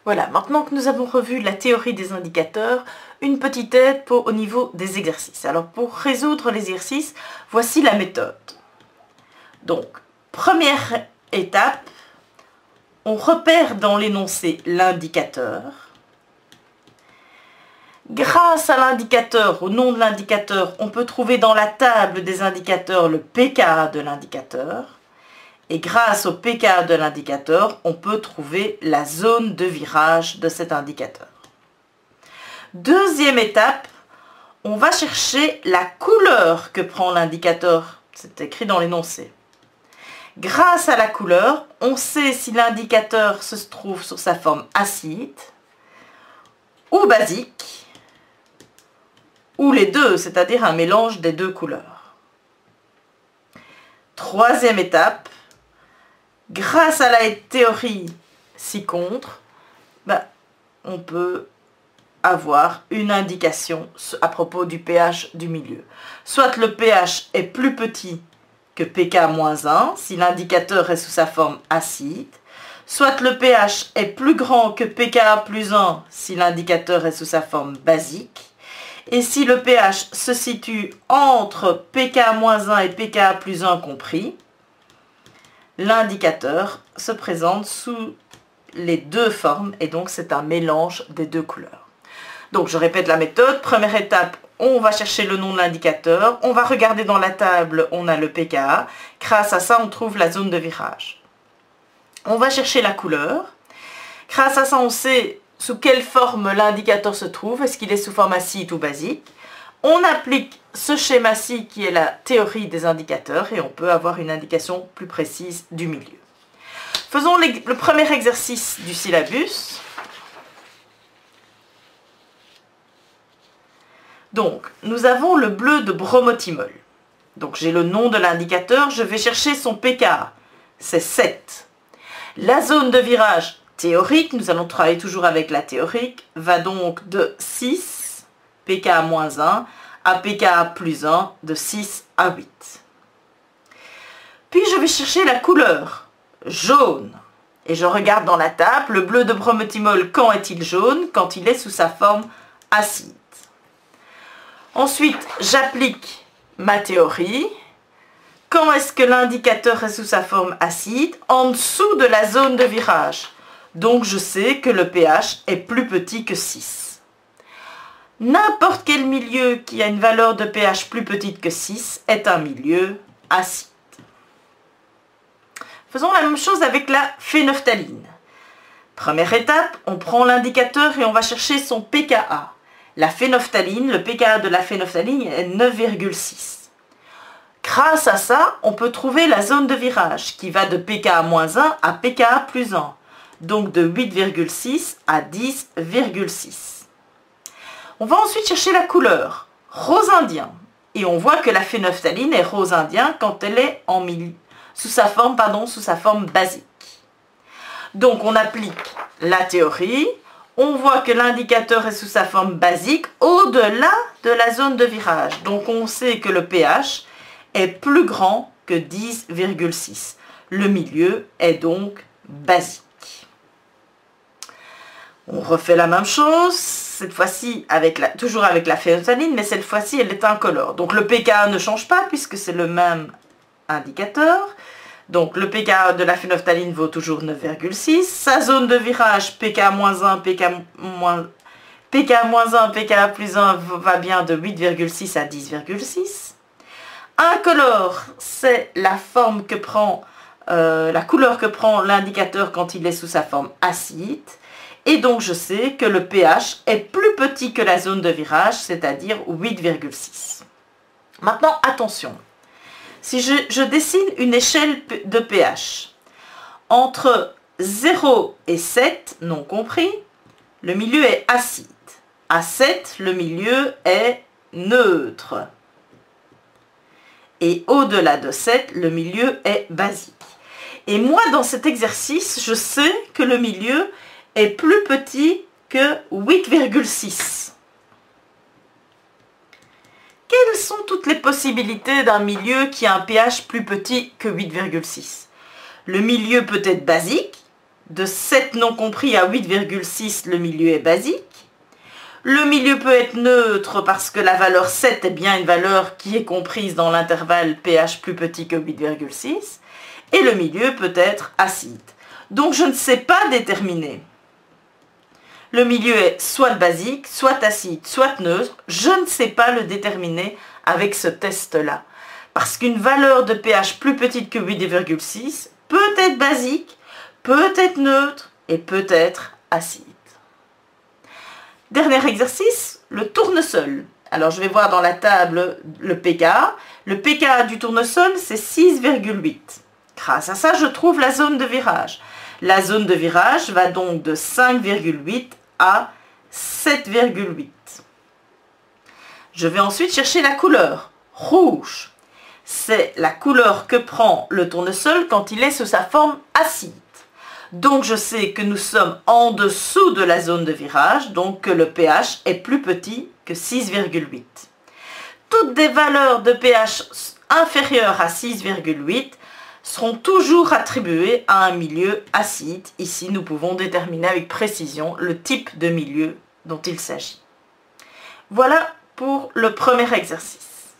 Voilà, maintenant que nous avons revu la théorie des indicateurs, une petite aide au niveau des exercices. Alors pour résoudre les exercices, voici la méthode. Donc, première étape, on repère dans l'énoncé l'indicateur. Grâce à l'indicateur, au nom de l'indicateur, on peut trouver dans la table des indicateurs le pKa de l'indicateur. Et grâce au pKa de l'indicateur, on peut trouver la zone de virage de cet indicateur. Deuxième étape, on va chercher la couleur que prend l'indicateur. C'est écrit dans l'énoncé. Grâce à la couleur, on sait si l'indicateur se trouve sur sa forme acide ou basique, ou les deux, c'est-à-dire un mélange des deux couleurs. Troisième étape, grâce à la théorie ci-contre, on peut avoir une indication à propos du pH du milieu. Soit le pH est plus petit que pK-1 si l'indicateur est sous sa forme acide, soit le pH est plus grand que pKa+1 si l'indicateur est sous sa forme basique, et si le pH se situe entre pK-1 et pKa+1 compris, l'indicateur se présente sous les deux formes et donc c'est un mélange des deux couleurs. Donc je répète la méthode. Première étape, on va chercher le nom de l'indicateur, on va regarder dans la table, on a le pKa. Grâce à ça, on trouve la zone de virage. On va chercher la couleur. Grâce à ça, on sait sous quelle forme l'indicateur se trouve, est-ce qu'il est sous forme acide ou basique. On applique ce schéma-ci qui est la théorie des indicateurs et on peut avoir une indication plus précise du milieu. Faisons le premier exercice du syllabus. Donc, nous avons le bleu de bromothymol. Donc, j'ai le nom de l'indicateur, je vais chercher son pKa. C'est 7. La zone de virage théorique, nous allons travailler toujours avec la théorique, va donc de 6, pKa-1, à pKa+1, de 6 à 8. Puis, je vais chercher la couleur, jaune. Et je regarde dans la table, le bleu de bromothymol, quand est-il jaune? Quand il est sous sa forme acide. Ensuite, j'applique ma théorie. Quand est-ce que l'indicateur est sous sa forme acide? En dessous de la zone de virage. Donc, je sais que le pH est plus petit que 6. N'importe quel milieu qui a une valeur de pH plus petite que 6 est un milieu acide. Faisons la même chose avec la phénophtaline. Première étape, on prend l'indicateur et on va chercher son pKa. La phénophtaline, le pKa de la phénophtaline est 9,6. Grâce à ça, on peut trouver la zone de virage qui va de pKa-1 à pKa+1. Donc de 8,6 à 10,6. On va ensuite chercher la couleur, rose indien. Et on voit que la phénophtaline est rose indien quand elle est sous sa forme basique. Donc on applique la théorie. On voit que l'indicateur est sous sa forme basique au-delà de la zone de virage. Donc on sait que le pH est plus grand que 10,6. Le milieu est donc basique. On refait la même chose, cette fois-ci toujours avec la phénophtaline, mais cette fois-ci elle est incolore. Donc le pKa ne change pas puisque c'est le même indicateur. Donc le pKa de la phénophtaline vaut toujours 9,6. Sa zone de virage pK-1, pK+1 va bien de 8,6 à 10,6. Incolore, c'est la couleur que prend l'indicateur quand il est sous sa forme acide. Et donc je sais que le pH est plus petit que la zone de virage, c'est-à-dire 8,6. Maintenant, attention. Si je dessine une échelle de pH, entre 0 et 7, non compris, le milieu est acide. À 7, le milieu est neutre. Et au-delà de 7, le milieu est basique. Et moi, dans cet exercice, je sais que le milieu est plus petit que 8,6. Quelles sont toutes les possibilités d'un milieu qui a un pH plus petit que 8,6? Le milieu peut être basique, de 7 non compris à 8,6, le milieu est basique. Le milieu peut être neutre parce que la valeur 7 est bien une valeur qui est comprise dans l'intervalle pH plus petit que 8,6. Et le milieu peut être acide. Donc je ne sais pas déterminer. Le milieu est soit basique, soit acide, soit neutre. Je ne sais pas le déterminer avec ce test-là. Parce qu'une valeur de pH plus petite que 8,6 peut être basique, peut être neutre et peut être acide. Dernier exercice, le tournesol. Alors je vais voir dans la table le pKa. Le pKa du tournesol, c'est 6,8. Grâce à ça, je trouve la zone de virage. La zone de virage va donc de 5,8 à 7,8. Je vais ensuite chercher la couleur. Rouge, c'est la couleur que prend le tournesol quand il est sous sa forme acide. Donc je sais que nous sommes en dessous de la zone de virage, donc que le pH est plus petit que 6,8. Toutes des valeurs de pH inférieures à 6,8 seront toujours attribuées à un milieu acide. Ici, nous pouvons déterminer avec précision le type de milieu dont il s'agit. Voilà pour le premier exercice.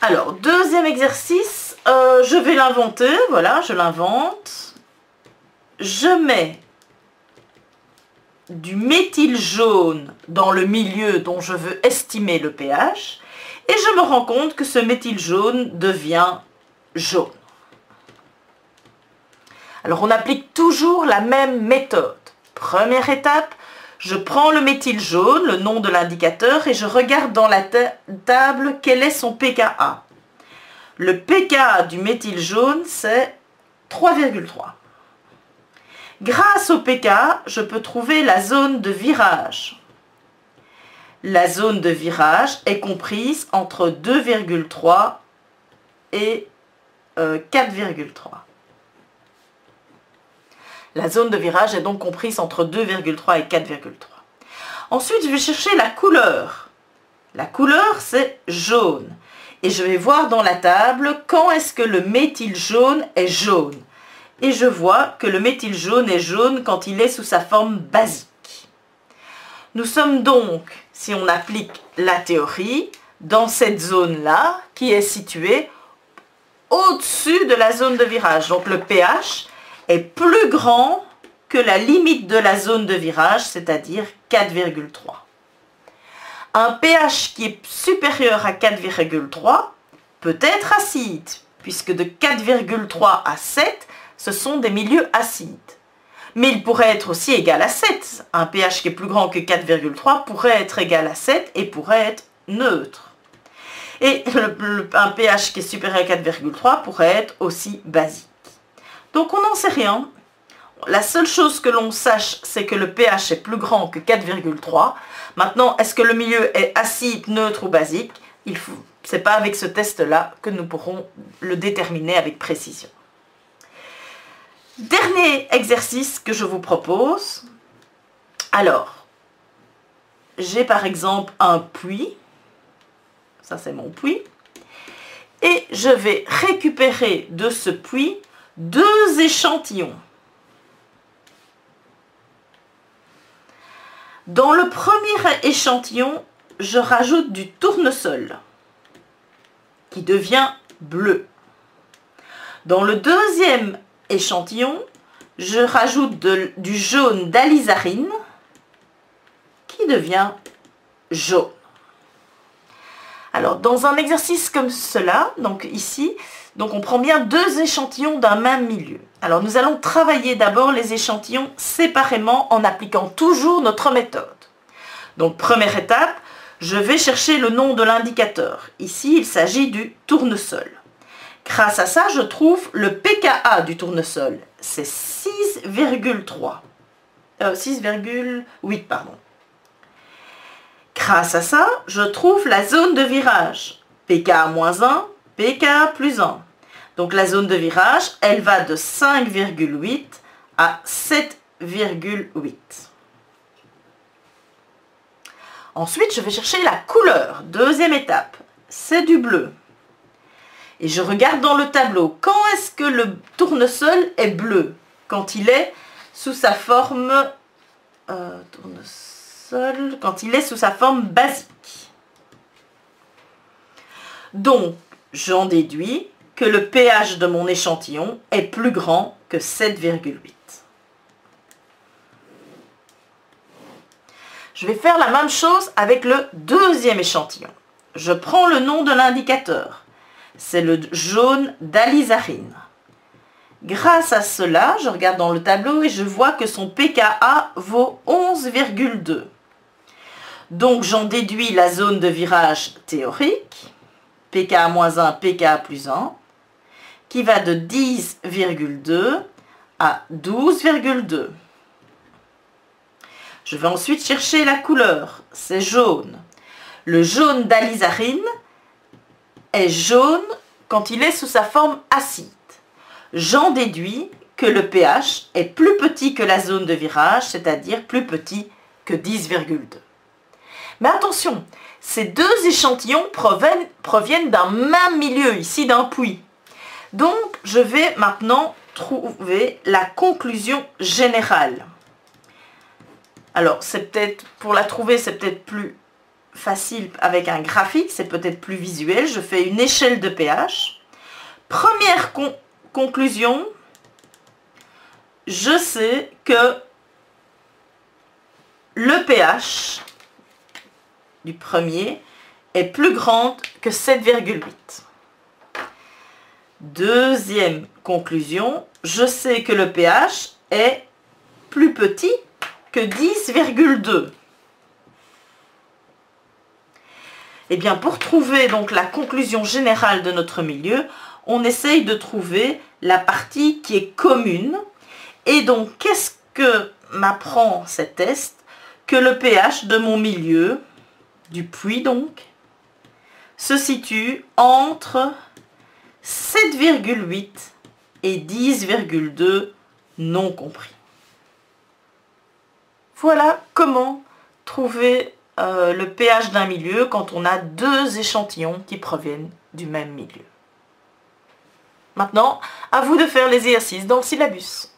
Alors, deuxième exercice, je vais l'inventer. Voilà, je l'invente. Je mets du méthyle jaune dans le milieu dont je veux estimer le pH et je me rends compte que ce méthyle jaune devient jaune. Alors on applique toujours la même méthode. Première étape, je prends le méthyle jaune, le nom de l'indicateur, et je regarde dans la table quel est son pKa. Le pKa du méthyle jaune, c'est 3,3. Grâce au pKa, je peux trouver la zone de virage. La zone de virage est comprise entre 2,3 et 4,3. La zone de virage est donc comprise entre 2,3 et 4,3. Ensuite, je vais chercher la couleur. La couleur, c'est jaune. Et je vais voir dans la table quand est-ce que le méthyle jaune est jaune. Et je vois que le méthyle jaune est jaune quand il est sous sa forme basique. Nous sommes donc, si on applique la théorie, dans cette zone-là qui est située au-dessus de la zone de virage. Donc le pH est plus grand que la limite de la zone de virage, c'est-à-dire 4,3. Un pH qui est supérieur à 4,3 peut être acide, puisque de 4,3 à 7, ce sont des milieux acides. Mais il pourrait être aussi égal à 7. Un pH qui est plus grand que 4,3 pourrait être égal à 7 et pourrait être neutre. Et un pH qui est supérieur à 4,3 pourrait être aussi basique. Donc on n'en sait rien. La seule chose que l'on sache, c'est que le pH est plus grand que 4,3. Maintenant, est-ce que le milieu est acide, neutre ou basique? Ce n'est pas avec ce test-là que nous pourrons le déterminer avec précision. Dernier exercice que je vous propose. Alors, j'ai par exemple un puits. Ça, c'est mon puits. Et je vais récupérer de ce puits 2 échantillons. Dans le premier échantillon, je rajoute du tournesol qui devient bleu. Dans le deuxième échantillon, je rajoute du jaune d'alizarine qui devient jaune. Alors, dans un exercice comme cela, donc ici, on prend bien 2 échantillons d'un même milieu. Alors, nous allons travailler d'abord les échantillons séparément en appliquant toujours notre méthode. Donc, première étape, je vais chercher le nom de l'indicateur. Ici, il s'agit du tournesol. Grâce à ça, je trouve le pKa du tournesol. C'est 6,3. 6,8, pardon. Grâce à ça, je trouve la zone de virage. pKa-1, pKa+1. Donc la zone de virage, elle va de 5,8 à 7,8. Ensuite, je vais chercher la couleur. Deuxième étape, c'est du bleu. Et je regarde dans le tableau, quand est-ce que le tournesol est bleu? quand il est sous sa forme tournesol, quand il est sous sa forme basique. Donc, j'en déduis que le pH de mon échantillon est plus grand que 7,8. Je vais faire la même chose avec le deuxième échantillon. Je prends le nom de l'indicateur. C'est le jaune d'alizarine. Grâce à cela, je regarde dans le tableau et je vois que son pKa vaut 11,2. Donc j'en déduis la zone de virage théorique, pKa-1, pKa+1, qui va de 10,2 à 12,2. Je vais ensuite chercher la couleur, c'est jaune. Le jaune d'alizarine est jaune quand il est sous sa forme acide. J'en déduis que le pH est plus petit que la zone de virage, c'est-à-dire plus petit que 10,2. Mais attention, ces deux échantillons proviennent d'un même milieu, ici d'un puits. Donc, je vais maintenant trouver la conclusion générale. Alors, c'est peut-être, pour la trouver, c'est peut-être plus facile avec un graphique, c'est peut-être plus visuel. Je fais une échelle de pH. Première conclusion, je sais que le pH du premier est plus grand que 7,8. Deuxième conclusion, je sais que le pH est plus petit que 10,2. Eh bien, pour trouver donc la conclusion générale de notre milieu, on essaye de trouver la partie qui est commune. Et donc, qu'est-ce que m'apprend cet test? Que le pH de mon milieu, du puits donc, se situe entre 7,8 et 10,2 non compris. Voilà comment trouver le pH d'un milieu quand on a deux échantillons qui proviennent du même milieu. Maintenant, à vous de faire les exercices dans le syllabus.